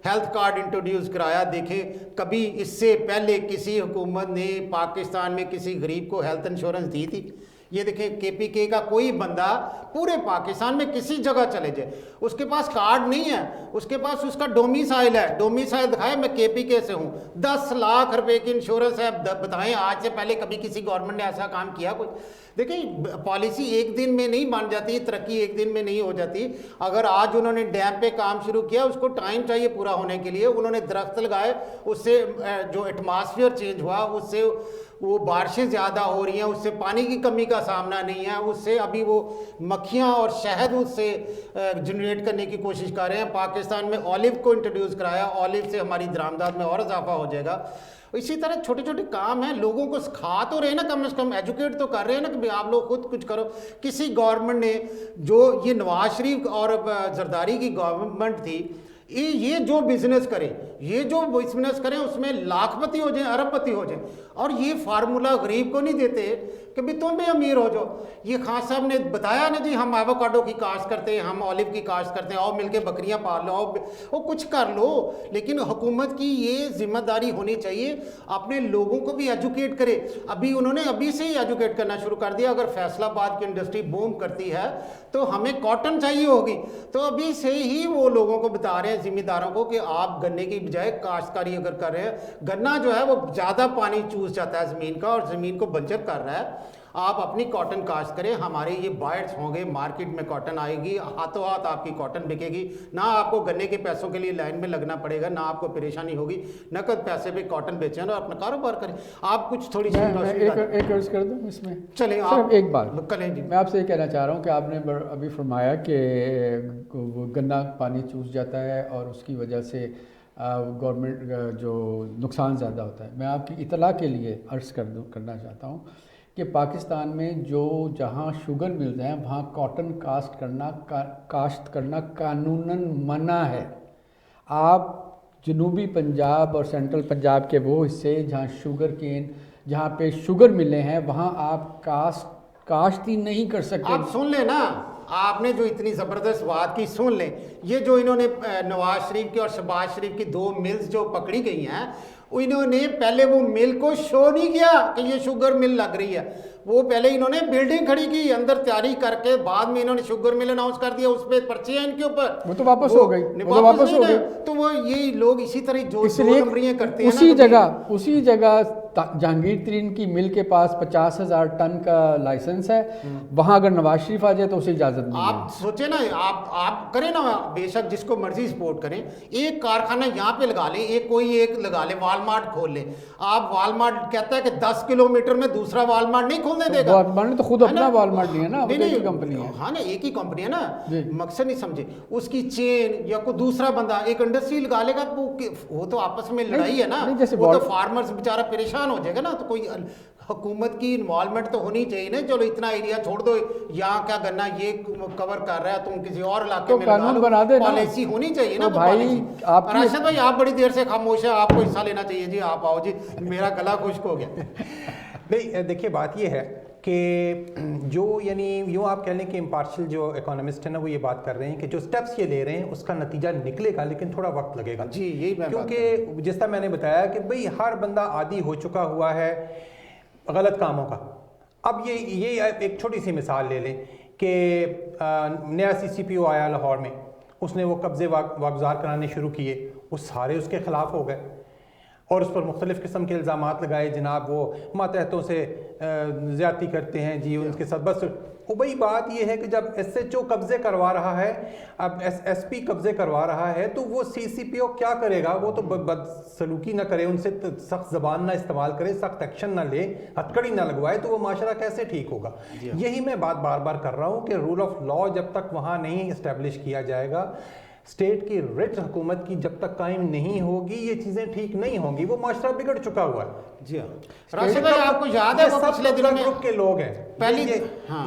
ہیلتھ کارڈ انٹروڈیوس کرایا، دیکھیں کبھی اس سے پہلے کسی حکومت نے پاکستان میں کسی غریب کو ہیلتھ انشورنس دی تھی؟ یہ دیکھیں کے پی کے کا کوئی بندہ پورے پاکستان میں کسی جگہ چلے جائے، اس کے پاس کارڈ نہیں ہے، اس کے پاس اس کا ڈومیسائل ہے، ڈومیسائل دکھائے میں کے پی کے سے ہوں، 10 لاکھ روپے کی انشورنس ہے۔ بتائیں آج سے پہلے کبھی کسی گورنمنٹ نے ایسا کام کیا کوئی؟ دیکھیں پالیسی ایک دن میں نہیں بن جاتی، ترقی ایک دن میں نہیں ہو جاتی۔ اگر آج انہوں نے ڈیم پہ کام شروع کیا، اس کو ٹائم چاہیے پورا ہونے کے لیے۔ انہوں نے درخت لگائے، اس سے جو ایٹماسفیئر چینج ہوا اس سے وہ بارشیں زیادہ ہو رہی ہیں، اس سے پانی کی کمی کا سامنا نہیں ہے، اس سے ابھی وہ مکھیاں اور شہد اس سے جنریٹ کرنے کی کوشش کر رہے ہیں۔ پاکستان میں اولیو کو انٹروڈیوس کرایا، اولیو سے ہماری درآمدات میں اور اضافہ ہو جائے گا۔ اسی طرح چھوٹے چھوٹے کام ہیں، لوگوں کو سکھا تو رہے ہیں نا، کم از کم ایجوکیٹ تو کر رہے ہیں نا کہ آپ لوگ خود کچھ کرو۔ کسی گورنمنٹ نے جو یہ نواز شریف اور زرداری کی گورنمنٹ تھی، یہ جو بزنس کریں، یہ جو بزنس کریں اس میں لاکھ پتی ہو جائیں، ارب پتی ہو جائیں، اور یہ فارمولہ غریب کو نہیں دیتے کہ بھی تم بھی امیر ہو جاؤ. یہ خان صاحب نے بتایا نا جی ہم ایووکاڈو کی کاشت کرتے ہیں, ہم اولیو کی کاشت کرتے ہیں, آؤ مل کے بکریاں پال لو, وہ کچھ کر لو. لیکن حکومت کی یہ ذمہ داری ہونی چاہیے اپنے لوگوں کو بھی ایجوکیٹ کرے. انہوں نے ابھی سے ہی ایجوکیٹ کرنا شروع کر دیا. اگر فیصل آباد کی انڈسٹری بوم کرتی ہے تو ہمیں کاٹن چاہیے ہوگی, تو ابھی سے ہی وہ لوگوں کو بتا رہے ہیں ذمہ داروں کو کہ آپ گنے کی بجائے کاشتکاری اگر کر رہے ہیں, گنا جو ہے وہ زیادہ پانی چوس جاتا ہے زمین کا اور زمین کو بنجر کر رہا ہے, آپ اپنی کاٹن کاشت کریں. ہمارے یہ بائرس ہوں گے, مارکیٹ میں کاٹن آئے گی, ہاتھوں ہاتھ آپ کی کاٹن بکے گی, نہ آپ کو گنے کے پیسوں کے لیے لائن میں لگنا پڑے گا, نہ آپ کو پریشانی ہوگی, نقد پیسے پہ کاٹن بیچیں اور اپنا کاروبار کریں. آپ کچھ تھوڑی سی ایک عرض کر دوں اس میں, چلیں صرف ایک بات کریں جی. میں آپ سے یہ کہنا چاہ رہا ہوں کہ آپ نے ابھی فرمایا کہ گنا پانی چوس جاتا ہے اور اس کی وجہ سے گورنمنٹ جو نقصان زیادہ ہوتا ہے. میں آپ کی اطلاع کے لیے عرض کرنا چاہتا ہوں کہ پاکستان میں جہاں شوگر ملتے ہیں وہاں کاٹن کاشت کرنا قانوناً منع ہے. آپ جنوبی پنجاب اور سینٹرل پنجاب کے وہ حصے جہاں شوگر کین, جہاں پہ شوگر ملے ہیں, وہاں آپ کاشت ہی نہیں کر سکتے. آپ سن لیں نا, آپ نے جو اتنی زبردست بات کی سن لیں. یہ جو انہوں نے نواز شریف کی اور شہباز شریف کی 2 ملز جو پکڑی گئی ہیں, انہوں نے پہلے وہ مل کو شو نہیں کیا کہ یہ شوگر مل لگ رہی ہے. وہ پہلے انہوں نے بلڈنگ کھڑی کی, اندر تیاری کر کے بعد میں انہوں نے شوگر مل اناؤنس کر دیا, اس پہ پرچیاں ان کے اوپر. وہ تو واپس ہو گئی, تو وہ یہ لوگ اسی طرح جو نمبریاں کرتے ہیں اسی جگہ جہانگیر ترین کی مل کے پاس 50,000 ٹن کا لائسنس ہے, وہاں اگر نواز شریف آ جائے تو اسے اجازت نہیں ہے. آپ سوچیں نا, آپ کریں نا, بے شک جس کو مرضی سپورٹ کریں, ایک کارخانہ یہاں پہ لگا لیں, ایک لگا لیں, والمارٹ کھول لیں. آپ والمارٹ کہتا ہے کہ 10 کلومیٹر میں دوسرا والمارٹ نہیں کھولنے دے گا. والمارٹ نے تو خود اپنا والمارٹ نہیں ہے نا, ایک ہی کمپنی ہے. ہاں نا, ایک ہی کمپنی ہے نا, مقصد نہیں سمجھے. اس کی چین یا کوئی دوسرا بندہ ایک انڈسٹری لگا لے گا, وہ تو آپس میں لڑائی ہے نا, وہ تو فارمرز بیچارہ پریشان ہو جائے گا نا. تو کوئی حکومت کی انوالومنٹ تو ہونی چاہیے نا. چلو اتنا ایریا چھوڑ دو, یہاں کیا گنا یہ کور کر رہا ہے, تم کسی اور علاقے میں قانون بنا دے, پالیسی ہونی چاہیے نا. بھائی راشد بھائی آپ بڑی دیر سے خاموش ہیں, آپ کو حصہ لینا چاہیے جی, آپ آؤ جی, میرا گلا خشک ہو گیا. نہیں دیکھیے بات یہ ہے کہ جو یعنی یوں آپ کہہ لیں کہ امپارشل جو اکانومسٹ ہیں نا وہ یہ بات کر رہے ہیں کہ جو سٹیپس یہ لے رہے ہیں اس کا نتیجہ نکلے گا, لیکن تھوڑا وقت لگے گا. جی یہی میں کیونکہ جس طرح میں نے بتایا کہ بھئی ہر بندہ عادی ہو چکا ہوا ہے غلط کاموں کا. اب یہ ایک چھوٹی سی مثال لے لیں کہ نیا CCPO آیا لاہور میں, اس نے وہ قبضے واگزار کرانے شروع کیے, وہ سارے اس کے خلاف ہو گئے اور اس پر مختلف قسم کے الزامات لگائے, جناب وہ ماتحتوں سے زیادتی کرتے ہیں جی, ان کے ساتھ بس. بھئی بات یہ ہے کہ جب SHO قبضے کروا رہا ہے, اب SP قبضے کروا رہا ہے, تو وہ CCPO کیا کرے گا؟ وہ تو بدسلوکی نہ کرے, ان سے سخت زبان نہ استعمال کرے, سخت ایکشن نہ لے, ہتھکڑی نہ لگوائے, تو وہ معاشرہ کیسے ٹھیک ہوگا؟ یہی میں بات بار بار کر رہا ہوں کہ رول آف لا جب تک وہاں نہیں اسٹیبلش کیا جائے گا, اسٹیٹ کی رٹ حکومت کی جب تک قائم نہیں ہوگی, یہ چیزیں ٹھیک نہیں ہوں گی. وہ معاشرہ بگڑ چکا ہوا ہے. جی ہاں راشد بھائی, آپ کو یاد ہے وہ پچھلے دنوں میں گروپ کے لوگ ہیں پہلی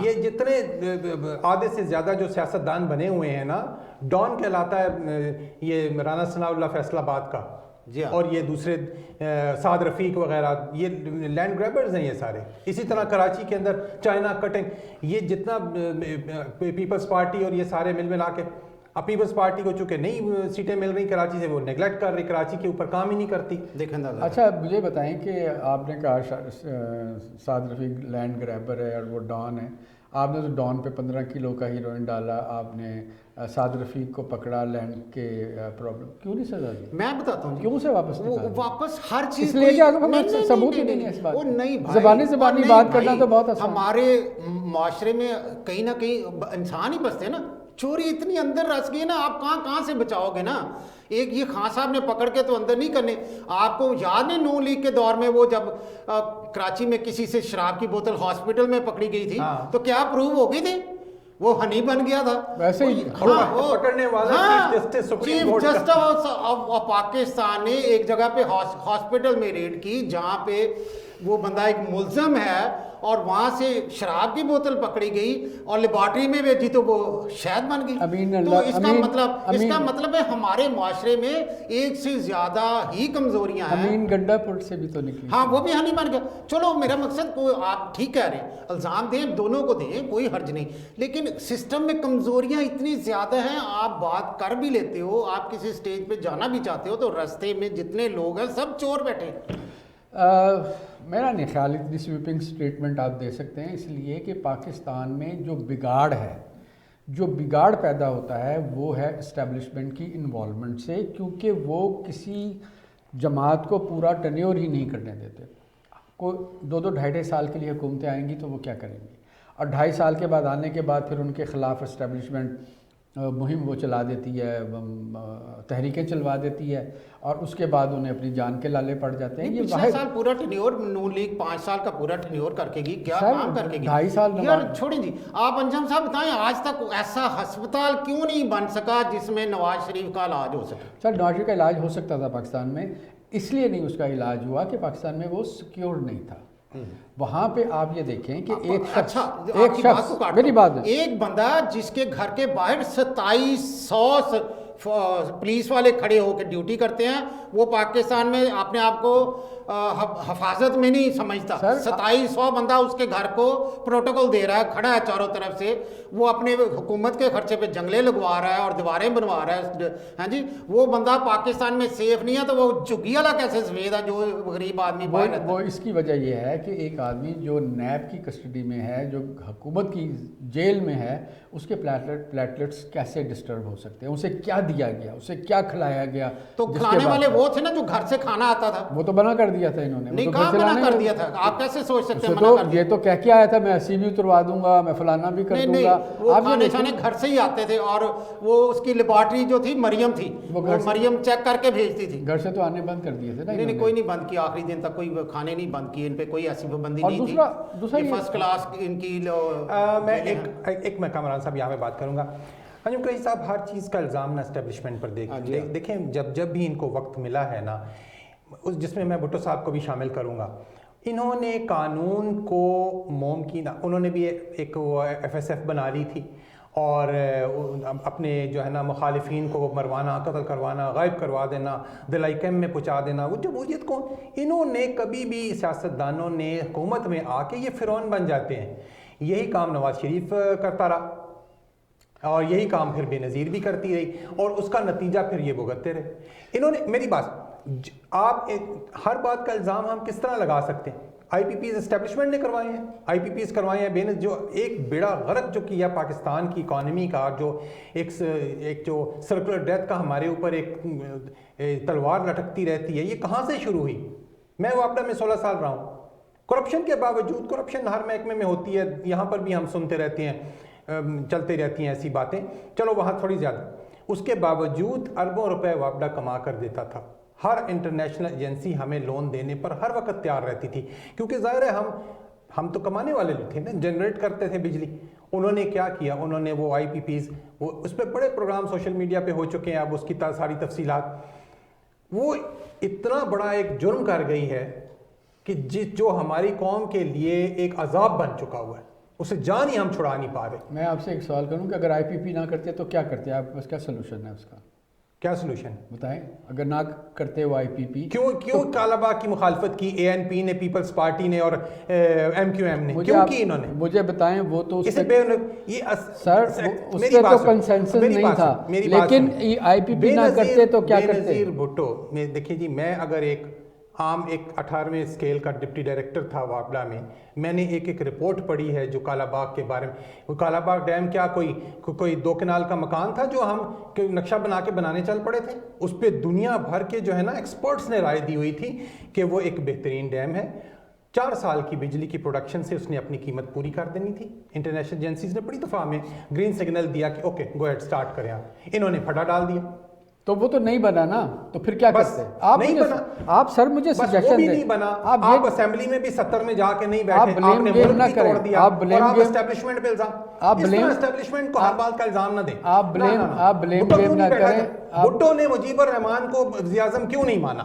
یہ جتنے آدھے سے زیادہ جو سیاستدان بنے ہوئے ہیں نا, ڈان کہلاتا ہے یہ رانا ثناء اللہ فیصل آباد کا, اور یہ دوسرے سعد رفیق وغیرہ, یہ لینڈ گریبرز ہیں یہ سارے. اسی طرح کراچی کے اندر چائنا کٹنگ, یہ جتنا پیپلز پارٹی اور یہ سارے مل ملا کے, اب پیپلز پارٹی کو چونکہ نہیں سیٹیں مل رہی کراچی سے, وہ نیگلیکٹ کر رہی, کراچی کے اوپر کام ہی نہیں کرتی. اچھا مجھے بتائیں کہ آپ نے کہا سعد رفیق لینڈ گریبر ہے اور وہ ڈان ہے, آپ نے تو ڈان پہ 15 کلو کا ہیروئن ڈالا, آپ نے سعد رفیق کو پکڑا لینڈ کے پرابلم, کیوں نہیں سزا دی؟ میں بتاتا ہوں کیوں سے واپس ہر چیز اس لیے کہ ثبوت ہی نہیں ہے اس بات. وہ نہیں زبانی بات کرنا تو بہت آسان. ہمارے معاشرے میں کہیں نہ کہیں انسان ہی بستے ہیں نا, چوری اتنی اندر رس گئی نا, آپ کہاں سے بچاؤ گے نا. ایک یہ خان صاحب نے پکڑ کے تو اندر نہیں کرنے. آپ کو یاد نہیں نون لیگ کے دور میں وہ جب کراچی میں کسی سے شراب کی بوتل ہاسپٹل میں پکڑی گئی تھی, تو کیا پروو ہو گئی تھی, وہ ہنی بن گیا تھا ویسے ہی. پکڑنے والا چیف جسٹس آف پاکستان نے ایک جگہ پہ ہاسپٹل میں ریڈ کی جہاں پہ وہ بندہ ایک ملزم ہے اور وہاں سے شراب کی بوتل پکڑی گئی اور لیبارٹری میں بھیجی تو وہ شہد بن گئی. تو اس کا مطلب ہے ہمارے معاشرے میں ایک سے زیادہ ہی کمزوریاں ہیں. امین گنڈا پور سے بھی تو نکلی. ہاں وہ بھی ہنی بن گیا. چلو میرا مقصد کو آپ ٹھیک کہہ رہے ہیں, الزام دیں دونوں کو دیں, کوئی حرج نہیں, لیکن سسٹم میں کمزوریاں اتنی زیادہ ہیں. آپ بات کر بھی لیتے ہو, آپ کسی اسٹیج پہ جانا بھی چاہتے ہو تو رستے میں جتنے لوگ ہیں سب چور بیٹھے. میرا نہیں خیال اتنی سویپنگ اسٹیٹمنٹ آپ دے سکتے ہیں, اس لیے کہ پاکستان میں جو بگاڑ پیدا ہوتا ہے وہ ہے اسٹیبلشمنٹ کی انوالومنٹ سے, کیونکہ وہ کسی جماعت کو پورا ٹینیور ہی نہیں کرنے دیتے. کوئی 2-2 سال کے لیے حکومتیں آئیں گی تو وہ کیا کریں گی, اور 2.5 سال کے بعد آنے کے بعد پھر ان کے خلاف اسٹیبلشمنٹ مہم وہ چلا دیتی ہے, تحریکیں چلوا دیتی ہے, اور اس کے بعد انہیں اپنی جان کے لالے پڑ جاتے ہیں. یہ پچھلے سال پورا ٹینیور نون لیگ 5 سال کا پورا ٹینیور کر کے گئی, کیا کام کر کے گئی. 2.5 سال یار چھوڑیں جی, آپ انجم صاحب بتائیں آج تک ایسا ہسپتال کیوں نہیں بن سکا جس میں نواز شریف کا علاج ہو سکے. سر نواز شریف کا علاج ہو سکتا تھا پاکستان میں, اس لیے نہیں اس کا علاج ہوا کہ پاکستان میں وہ سیکیور نہیں تھا. وہاں پہ آپ یہ دیکھیں کہ ایک شخص میری بات, ایک بندہ جس کے گھر کے باہر 2700 پولیس والے کھڑے ہو کے ڈیوٹی کرتے ہیں, وہ پاکستان میں اپنے آپ کو حفاظت میں نہیں سمجھتا. 2700 بندہ اس کے گھر کو پروٹوکول دے رہا ہے, کھڑا ہے چاروں طرف سے, وہ اپنے حکومت کے خرچے پہ جنگلے لگوا رہا ہے اور دیواریں بنوا رہا ہے. ہاں جی, وہ بندہ پاکستان میں سیف نہیں ہے تو وہ جھگی والا کیسے سفید ہے جو غریب آدمی باہر رہتا ہے. وہ اس کی وجہ یہ ہے کہ ایک آدمی جو نیب کی کسٹڈی میں ہے, جو حکومت کی جیل میں ہے, اس کے پلیٹلیٹس کیسے ڈسٹرب ہو سکتے ہیں, اسے کیا دیا گیا, اسے کیا کھلایا گیا. تو کھلانے والے وہ تھے نا جو گھر سے کھانا آتا تھا, وہ تو منع کر دیا تھا انہوں نے. نہیں کہاں منع کر دیا تھا, آپ کیسے سوچ سکتے ہیں تو یہ تو کہہ کے آیا تھا میں ایسی بھی اتروا دوں گا, میں فلانا بھی کر دوں گا. وہ کھانے چھانے گھر سے ہی آتے تھے, اور وہ اس کی لیبارٹری جو تھی مریم تھی, وہ مریم چیک کر کے بھیجتی تھی. گھر سے تو آنے بند کر دیے تھے نا. نہیں کوئی نہیں بند کیا, آخری دن تک کوئی کھانے نہیں بند کیے, ان پہ کوئی ایسی پابندی نہیں تھی. دوسرا فرسٹ کلاس ان کی. میں کامران صاحب یہاں پہ بات کروں گا. انجم قریشی صاحب, ہر چیز کا الزام نا اسٹیبلشمنٹ پر دیکھیں. جب بھی ان کو وقت ملا ہے نا, جس میں بھٹو صاحب کو بھی شامل کروں گا, انہوں نے قانون کو انہوں نے بھی ایک ایف ایس ایف بنا لی تھی, اور اپنے جو ہے نا مخالفین کو مروانا, قتل کروانا, غائب کروا دینا, دلائی کیمپ میں پہنچا دینا. وہ جمہوریت کو انہوں نے کبھی بھی سیاستدانوں نے حکومت میں آ کے یہ فرعون بن جاتے ہیں. یہی کام نواز شریف کرتا رہا, اور یہی کام پھر بے نظیر بھی کرتی رہی, اور اس کا نتیجہ پھر یہ بھگتتے رہے. انہوں نے میری بات, آپ ہر بات کا الزام ہم کس طرح لگا سکتے ہیں؟ آئی پی پیز اسٹیبلشمنٹ نے کروائے ہیں, آئی پی پیز کروائے ہیں, جو ایک بیڑا غرق جو کیا پاکستان کی اکانومی کا, جو ایک جو سرکولر ڈیتھ کا ہمارے اوپر ایک تلوار لٹکتی رہتی ہے, یہ کہاں سے شروع ہوئی؟ میں وابڈا میں 16 سال رہا ہوں. کرپشن کے باوجود, کرپشن ہر محکمے میں ہوتی ہے, یہاں پر بھی ہم سنتے رہتے ہیں, چلتے رہتی ہیں ایسی باتیں, چلو وہاں تھوڑی زیادہ. اس کے باوجود اربوں روپے وابڈا کما کر دیتا تھا. ہر انٹرنیشنل ایجنسی ہمیں لون دینے پر ہر وقت تیار رہتی تھی, کیونکہ ظاہر ہے ہم تو کمانے والے تھے نا, جنریٹ کرتے تھے بجلی. انہوں نے کیا کیا, انہوں نے وہ آئی پی پیز, وہ اس پہ بڑے پروگرام سوشل میڈیا پہ ہو چکے ہیں, اب اس کی ساری تفصیلات. وہ اتنا بڑا ایک جرم کر گئی ہے کہ جو ہماری قوم کے لیے ایک عذاب بن چکا ہوا ہے, اسے جان ہی ہم چھڑا نہیں پا رہے. میں آپ سے ایک سوال کروں کہ اگر آئی پی پی نہ کرتے تو کیا کرتے, آپ بس کیا سلوشن ہے اس کا؟ کیا سلوشن بتائیں, اگر نہ کرتے وہ آئی پی پی, کیوں کالا باغ کی مخالفت کی اے این پی نے, پیپلز پارٹی نے, اور ایم کیو ایم نے, کیوں کی انہوں نے؟ مجھے بتائیں. وہ تو سر اس پہ تو کنسنسس نہیں تھا, لیکن آئی پی پی نہ کرتے تو کیا کرتے؟ بے نظیر بھٹو, دیکھیں جی, میں اگر ایک عام 18ویں اسکیل کا ڈپٹی ڈائریکٹر تھا وابڈا میں نے ایک رپورٹ پڑھی ہے جو کالا باغ کے بارے میں. کالا باغ ڈیم کیا کوئی 2 کنال کا مکان تھا جو ہم نقشہ بنا کے بنانے چل پڑے تھے؟ اس پہ دنیا بھر کے جو ہے نا ایکسپرٹس نے رائے دی ہوئی تھی کہ وہ ایک بہترین ڈیم ہے. 4 سال کی بجلی کی پروڈکشن سے اس نے اپنی قیمت پوری کر دینی تھی. انٹرنیشنل ایجنسیز نے بڑی دفعہ میں گرین سگنل دیا کہ اوکے گو ایڈ سٹارٹ کریں آپ, انہوں نے پھٹا ڈال دیا. تو وہ تو نہیں بنا نا, تو پھر کیا کرتے آپ؟ سر مجھے سجیشن دیں, نہیں بنا. آپ اسمبلی میں بھی 70 میں جا کے نہیں بیٹھے, آپ نے ملک بھی توڑ دیا, اور آپ اسٹیبلشمنٹ پہ الزام, اس طرح اسٹیبلشمنٹ کو ہر بات کا الزام نہ دیں. آپ بلیم نہ کریں. بھٹو نے مجیب الرحمان کو وزیر اعظم کیوں نہیں مانا؟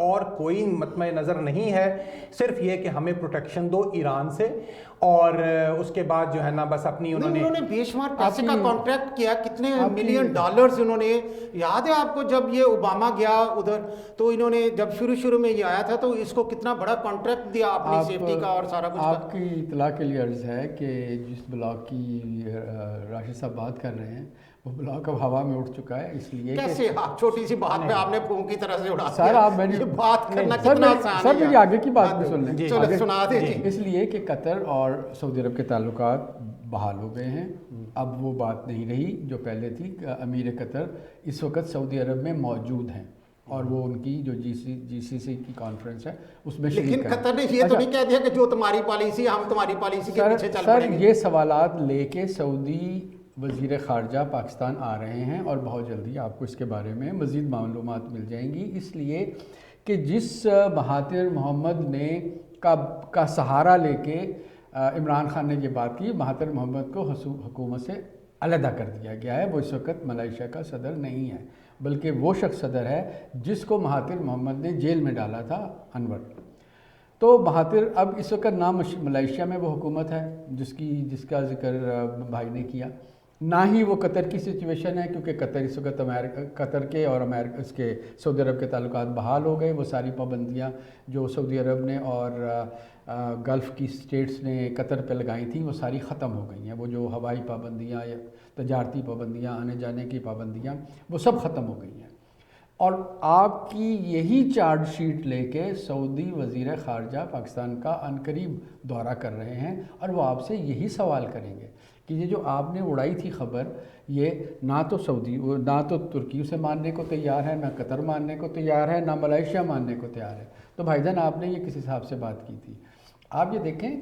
اور کوئی مطمع نظر نہیں ہے، صرف یہ کہ ہمیں پروٹیکشن دو ایران سے، اور اس کے بعد جو ہے نا بس اپنی انہوں نے بے شمار پیسے کا کانٹریکٹ کیا، کتنے ملین ڈالرز انہوں نے. یاد ہے آپ کو جب یہ اوباما گیا ادھر تو انہوں نے جب شروع میں یہ آیا تھا تو اس کو کتنا بڑا کانٹریکٹ دیا اپنی سیفٹی کا اور سارا کچھ. آپ کی اطلاع کے لیے عرض ہے کہ جس بلاک کی راشد صاحب بات کر رہے ہیں وہ بلاک اب ہوا میں اٹھ چکا ہے، اس لیے کیسے چھوٹی سی بات پہ آپ نے پھونک کی طرح سے اڑا دیا. سر آپ میری بات کرنا کتنا آسان ہے. سر میری آگے کی بات بھی سن لیں. چلو سنا دیجیے. اس لیے کہ قطر اور سعودی عرب کے تعلقات بحال ہو گئے ہیں، اب وہ بات نہیں رہی جو پہلے تھی. امیر قطر اس وقت سعودی عرب میں موجود ہیں اور وہ ان کی جو جی سی سی کی کانفرنس ہے اس میں شریک ہیں. لیکن قطر نے یہ تو نہیں کہہ دیا کہ جو تمہاری پالیسی ہم تمہاری پالیسی کے پیچھے چل پڑیں گے. سر یہ سوالات لے کے سعودی وزیر خارجہ پاکستان آ رہے ہیں اور بہت جلدی آپ کو اس کے بارے میں مزید معلومات مل جائیں گی، اس لیے کہ جس مہاتیر محمد نے کا سہارا لے کے عمران خان نے یہ بات کی، مہاتیر محمد کو حکومت سے علیحدہ کر دیا گیا ہے. وہ اس وقت ملائیشیا کا صدر نہیں ہے بلکہ وہ شخص صدر ہے جس کو مہاتیر محمد نے جیل میں ڈالا تھا، انور. تو مہاتیر اب اس وقت نہ ملائیشیا میں وہ حکومت ہے جس کا ذکر بھائی نے کیا، نہ ہی وہ قطر کی سچویشن ہے کیونکہ قطر اس وقت قطر کے اور اس کے سعودی عرب کے تعلقات بحال ہو گئے. وہ ساری پابندیاں جو سعودی عرب نے اور گلف کی سٹیٹس نے قطر پہ لگائی تھیں وہ ساری ختم ہو گئی ہیں. وہ جو ہوائی پابندیاں یا تجارتی پابندیاں، آنے جانے کی پابندیاں، وہ سب ختم ہو گئی ہیں. اور آپ کی یہی چارج شیٹ لے کے سعودی وزیر خارجہ پاکستان کا عنقریب دورہ کر رہے ہیں اور وہ آپ سے یہی سوال کریں گے کہ یہ جو آپ نے اڑائی تھی خبر، یہ نہ تو ترکی اسے ماننے کو تیار ہے، نہ قطر ماننے کو تیار ہے، نہ ملائیشیا ماننے کو تیار ہے. تو بھائی جان آپ نے یہ کس حساب سے بات کی تھی؟ آپ یہ دیکھیں،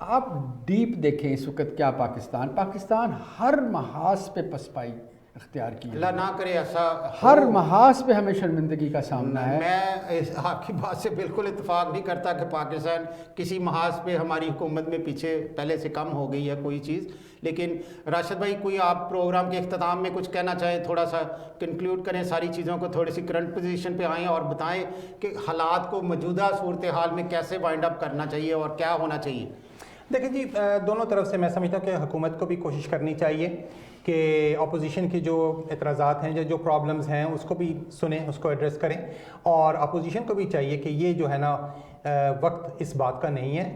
آپ ڈیپ دیکھیں اس وقت کیا پاکستان ہر محاذ پہ پسپائی اختیار کی. اللہ نہ کرے ایسا، ہر محاذ پہ ہمیں شرمندگی کا سامنا ہے. میں آپ کی بات سے بالکل اتفاق نہیں کرتا کہ پاکستان کسی محاذ پہ ہماری حکومت میں پیچھے پہلے سے کم ہو گئی ہے کوئی چیز. لیکن راشد بھائی کوئی آپ پروگرام کے اختتام میں کچھ کہنا چاہیں، تھوڑا سا کنکلوڈ کریں ساری چیزوں کو، تھوڑی سی کرنٹ پوزیشن پہ آئیں اور بتائیں کہ حالات کو موجودہ صورتحال میں کیسے وائنڈ اپ کرنا چاہیے اور کیا ہونا چاہیے. دیکھیں جی، دونوں طرف سے میں سمجھتا ہوں کہ حکومت کو بھی کوشش کرنی چاہیے کہ اپوزیشن کی جو اعتراضات ہیں، جو پرابلمز ہیں، اس کو بھی سنیں، اس کو ایڈریس کریں. اور اپوزیشن کو بھی چاہیے کہ یہ جو ہے نا وقت اس بات کا نہیں ہے.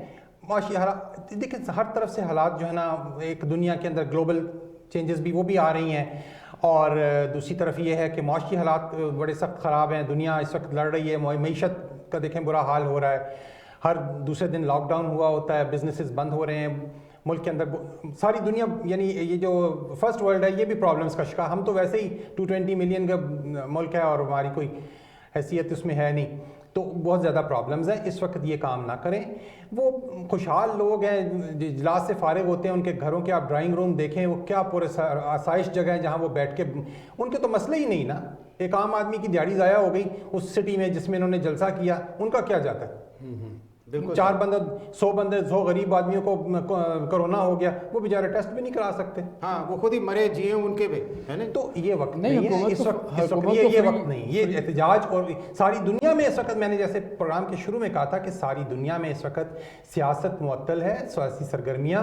معاشی حالات دیکھیں، ہر طرف سے حالات جو ہے نا ایک دنیا کے اندر گلوبل چینجز بھی وہ بھی آ رہی ہیں، اور دوسری طرف یہ ہے کہ معاشی حالات بڑے سخت خراب ہیں. دنیا اس وقت لڑ رہی ہے، معیشت کا دیکھیں برا حال ہو رہا ہے. ہر دوسرے دن لاک ڈاؤن ہوا ہوتا ہے، بزنسز بند ہو رہے ہیں ملک کے اندر. ساری دنیا، یعنی یہ جو فرسٹ ورلڈ ہے یہ بھی پرابلمس کا شکار. ہم تو ویسے ہی 220 ملین کا ملک ہے اور ہماری کوئی حیثیت اس میں ہے نہیں، تو بہت زیادہ پرابلمز ہیں. اس وقت یہ کام نہ کریں. وہ خوشحال لوگ ہیں اجلاس سے فارغ ہوتے ہیں، ان کے گھروں کے آپ ڈرائنگ روم دیکھیں، وہ کیا پورے آسائش جگہ ہیں جہاں وہ بیٹھ کے، ان کے تو مسئلہ ہی نہیں نا. ایک عام آدمی کی دیہڑی ضائع ہو گئی اس سٹی میں جس میں انہوں نے جلسہ کیا، ان کا کیا جاتا ہے؟ 4 بندے 100 غریب آدمیوں کو کرونا ہو گیا، وہ بیچارے ٹیسٹ بھی نہیں کرا سکتے. ہاں، وہ خود ہی مرے جیے ان کے بھی ہے نا. تو یہ وقت نہیں ہے اس وقت یہ وقت نہیں. یہ احتجاج اور ساری دنیا میں اس وقت، میں نے جیسے پروگرام کے شروع میں کہا تھا کہ ساری دنیا میں اس وقت سیاست معطل ہے، سیاسی سرگرمیاں،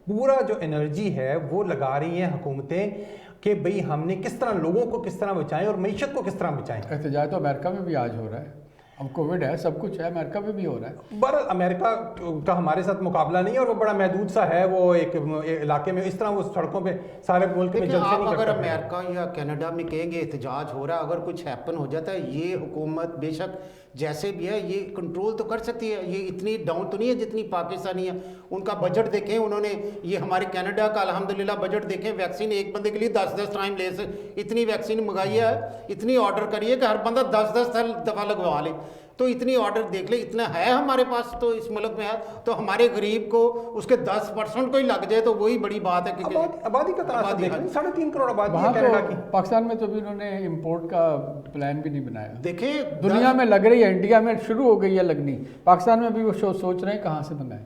پورا جو انرجی ہے وہ لگا رہی ہیں حکومتیں کہ بھئی ہم نے کس طرح لوگوں کو کس طرح بچائیں اور معیشت کو کس طرح بچائیں. احتجاج تو امریکہ میں بھی آج ہو رہا ہے، اب کووڈ ہے، سب کچھ ہے، امریکہ میں بھی ہو رہا ہے. بہرحال امریکہ کا ہمارے ساتھ مقابلہ نہیں ہے اور وہ بڑا محدود سا ہے، وہ ایک علاقے میں، اس طرح وہ سڑکوں پہ سارے ملک میں جلسے نہیں کرتا. اگر امریکہ یا کینیڈا میں کہیں گے احتجاج ہو رہا ہے، اگر کچھ ہیپن ہو جاتا ہے، یہ حکومت بے شک جیسے بھی ہے یہ کنٹرول تو کر سکتی ہے. یہ اتنی ڈاؤن تو نہیں ہے جتنی پاکستانی ہے. ان کا بجٹ دیکھیں، انہوں نے یہ ہمارے کینیڈا کا الحمدللہ بجٹ دیکھیں، ویکسین ایک بندے کے لیے 10 ٹائم لے سے اتنی ویکسین منگائی ہے، اتنی آرڈر کریے کہ ہر بندہ 10 دفعہ لگوا لے. تو اتنی آرڈر دیکھ لے، اتنا ہے ہمارے پاس تو اس ملک میں ہے. تو ہمارے غریب کو اس کے 10% کو ہی لگ جائے تو وہی بڑی بات ہے. آبادی کا تناسب دیکھیں، 3.5 کروڑ آبادی ہے وہاں کینیڈا کی. پاکستان میں تو بھی انہوں نے امپورٹ کا پلان بھی نہیں بنایا. دیکھیں دنیا میں لگ رہی ہے، انڈیا میں شروع ہو گئی ہے لگنی، پاکستان میں بھی وہ سوچ رہے ہیں کہاں سے منگائیں.